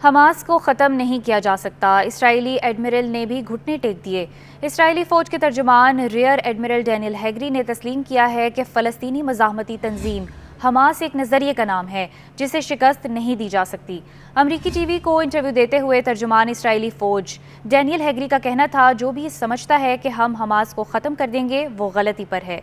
Hamas کو ختم نہیں کیا جا سکتا، اسرائیلی ایڈمرل نے بھی گھٹنے ٹیک دیے۔ اسرائیلی فوج کے ترجمان ریئر ایڈمرل ڈینیل ہیگری نے تسلیم کیا ہے کہ فلسطینی مزاحمتی تنظیم حماس ایک نظریے کا نام ہے جسے شکست نہیں دی جا سکتی۔ امریکی ٹی وی کو انٹرویو دیتے ہوئے ترجمان اسرائیلی فوج ڈینیل ہیگری کا کہنا تھا، جو بھی سمجھتا ہے کہ ہم حماس کو ختم کر دیں گے وہ غلطی پر ہے۔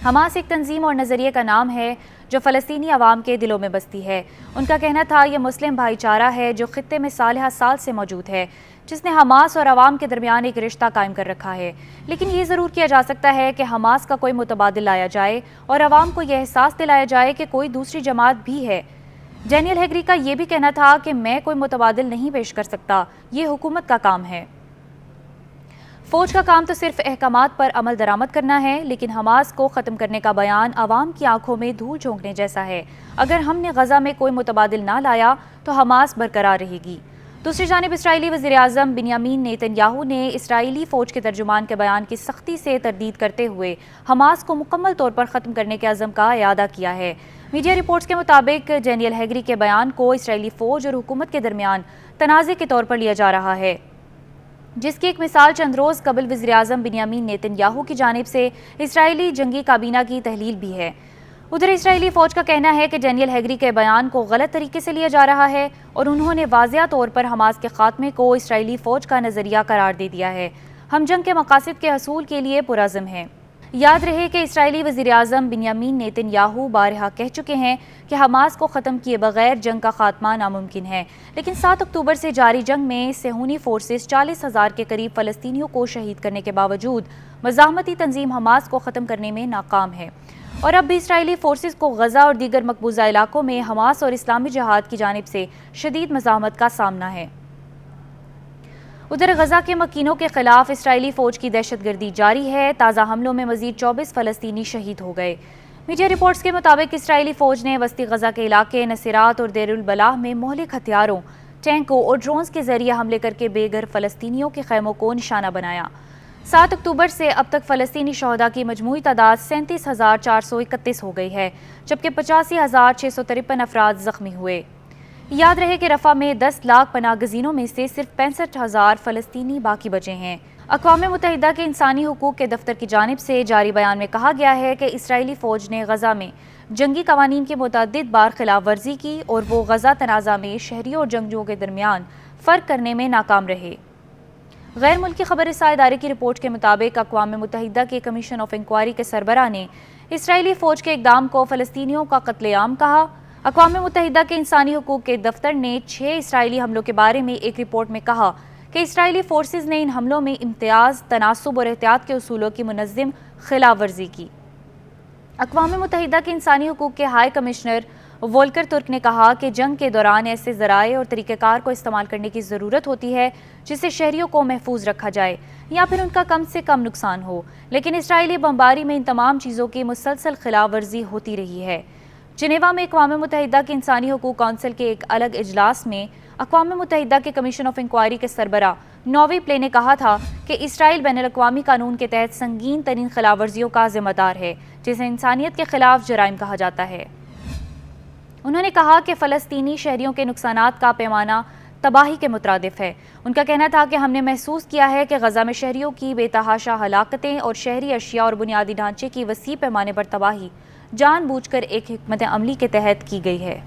حماس ایک تنظیم اور نظریے کا نام ہے جو فلسطینی عوام کے دلوں میں بستی ہے۔ ان کا کہنا تھا، یہ مسلم بھائی چارہ ہے جو خطے میں سالہ سال سے موجود ہے، جس نے حماس اور عوام کے درمیان ایک رشتہ قائم کر رکھا ہے۔ لیکن یہ ضرور کیا جا سکتا ہے کہ حماس کا کوئی متبادل لایا جائے اور عوام کو یہ احساس دلایا جائے کہ کوئی دوسری جماعت بھی ہے۔ ڈینیل ہیگری کا یہ بھی کہنا تھا کہ میں کوئی متبادل نہیں پیش کر سکتا، یہ حکومت کا کام ہے۔ فوج کا کام تو صرف احکامات پر عمل درآمد کرنا ہے، لیکن حماس کو ختم کرنے کا بیان عوام کی آنکھوں میں دھول جھونکنے جیسا ہے۔ اگر ہم نے غزہ میں کوئی متبادل نہ لایا تو حماس برقرار رہے گی۔ دوسری جانب اسرائیلی وزیراعظم بنیامین نیتن یاہو نے اسرائیلی فوج کے ترجمان کے بیان کی سختی سے تردید کرتے ہوئے حماس کو مکمل طور پر ختم کرنے کے عزم کا اعادہ کیا ہے۔ میڈیا رپورٹس کے مطابق ڈینیل ہیگری کے بیان کو اسرائیلی فوج اور حکومت کے درمیان تنازع کے طور پر لیا جا رہا ہے، جس کی ایک مثال چند روز قبل وزیراعظم بنیامین نیتن یاہو کی جانب سے اسرائیلی جنگی کابینہ کی تحلیل بھی ہے۔ ادھر اسرائیلی فوج کا کہنا ہے کہ ڈینیل ہیگری کے بیان کو غلط طریقے سے لیا جا رہا ہے اور انہوں نے واضح طور پر حماس کے خاتمے کو اسرائیلی فوج کا نظریہ قرار دے دیا ہے۔ ہم جنگ کے مقاصد کے حصول کے لیے پرعزم ہیں۔ یاد رہے کہ اسرائیلی وزیراعظم بنیامین نیتن یاہو بارہا کہہ چکے ہیں کہ حماس کو ختم کیے بغیر جنگ کا خاتمہ ناممکن ہے، لیکن 7 اکتوبر سے جاری جنگ میں صہیونی فورسز 40,000 کے قریب فلسطینیوں کو شہید کرنے کے باوجود مزاحمتی تنظیم حماس کو ختم کرنے میں ناکام ہے، اور اب بھی اسرائیلی فورسز کو غزہ اور دیگر مقبوضہ علاقوں میں حماس اور اسلامی جہاد کی جانب سے شدید مزاحمت کا سامنا ہے۔ ادھر غزہ کے مکینوں کے خلاف اسرائیلی فوج کی دہشت گردی جاری ہے۔ تازہ حملوں میں مزید 24 فلسطینی شہید ہو گئے۔ میڈیا رپورٹس کے مطابق اسرائیلی فوج نے وسطی غزہ کے علاقے نصیرات اور دیر البلاح میں مہلک ہتھیاروں، ٹینکوں اور ڈرونز کے ذریعے حملے کر کے بے گھر فلسطینیوں کے خیموں کو نشانہ بنایا۔ 7 اکتوبر سے اب تک فلسطینی شہداء کی مجموعی تعداد 37,431 ہو گئی ہے، جبکہ 85,653 افراد زخمی ہوئے۔ یاد رہے کہ رفح میں 10 لاکھ پناہ گزینوں میں سے صرف 65,000 فلسطینی باقی بچے ہیں۔ اقوام متحدہ کے انسانی حقوق کے دفتر کی جانب سے جاری بیان میں کہا گیا ہے کہ اسرائیلی فوج نے غزہ میں جنگی قوانین کی متعدد بار خلاف ورزی کی اور وہ غزہ تنازع میں شہریوں اور جنگجوؤں کے درمیان فرق کرنے میں ناکام رہے۔ غیر ملکی خبر رساں ادارے کی رپورٹ کے مطابق اقوام متحدہ کے کمیشن آف انکوائری کے سربراہ نے اسرائیلی فوج کے اقدام کو فلسطینیوں کا قتل عام کہا۔ اقوام متحدہ کے انسانی حقوق کے دفتر نے 6 اسرائیلی حملوں کے بارے میں ایک رپورٹ میں کہا کہ اسرائیلی فورسز نے ان حملوں میں امتیاز، تناسب اور احتیاط کے اصولوں کی منظم خلاف ورزی کی۔ اقوام متحدہ کے انسانی حقوق کے ہائی کمشنر وولکر ترک نے کہا کہ جنگ کے دوران ایسے ذرائع اور طریقہ کار کو استعمال کرنے کی ضرورت ہوتی ہے جس سے شہریوں کو محفوظ رکھا جائے یا پھر ان کا کم سے کم نقصان ہو، لیکن اسرائیلی بمباری میں ان تمام چیزوں کی مسلسل خلاف ورزی ہوتی رہی ہے۔ جنیوا میں اقوام متحدہ کے انسانی حقوق کونسل کے ایک الگ اجلاس میں اقوام متحدہ کے کمیشن آف انکوائری کے سربراہ نووی پلے نے کہا تھا کہ اسرائیل بین الاقوامی قانون کے تحت سنگین ترین خلاف ورزیوں کا ذمہ دار ہے، جسے انسانیت کے خلاف جرائم کہا جاتا ہے۔ انہوں نے کہا کہ فلسطینی شہریوں کے نقصانات کا پیمانہ تباہی کے مترادف ہے۔ ان کا کہنا تھا کہ ہم نے محسوس کیا ہے کہ غزہ میں شہریوں کی بے تحاشا ہلاکتیں اور شہری اشیاء اور بنیادی ڈھانچے کی وسیع پیمانے پر تباہی جان بوجھ کر ایک حکمت عملی کے تحت کی گئی ہے۔